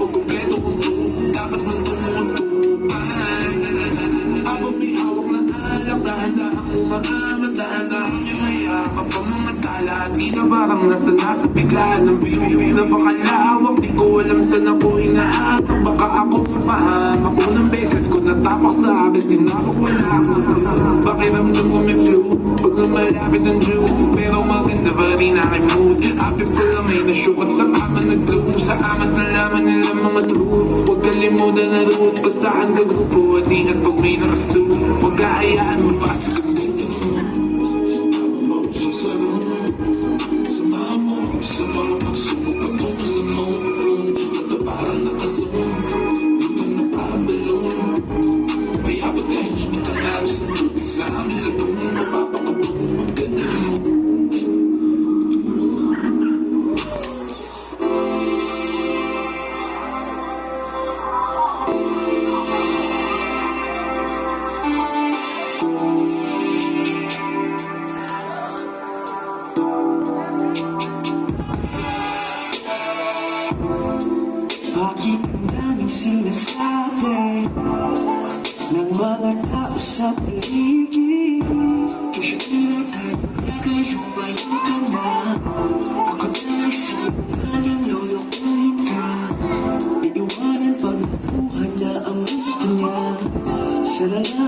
Kompleto kong true, dapat man tumutupan. Habang may hawak na alak, dahan-dahang umaangat, dahan-dahang yung hayakap ang mga tala. Di na parang nasa biglaan ng view. Napakalawak, di ko alam saan ako hinahatak. Baka ako mapahamak, unang beses ko natapak sa abis, sinabak wala akong clue. Pakiramdam ko may flu, pag lumalapit ang Jew. Pero maganda ba rin aking mood? Apip ko lang may nasyukat sa kama, nag-glow. Sa amat na laman nila mga truth. Huwag kalimutan na root, basahan ka grupo. At ingat pag may nakasuit. Huwag kahayaan mabasa ka din. Samahan mo sa mga pagsubok, patungo sa moon. At parang nakasuon, lutong na parang balon. Mayabot kahimik ang aros ng tubig sa aming latong. Napapakabong ang ganda mo. Bakit ang daming sinasabi ng mga tao sa paligid? Kasyadin tayo na kayo bayutan na. Ako na isipin lolokohin ka. Iiwanan pag nakuha na ang gusto niya. Sana lang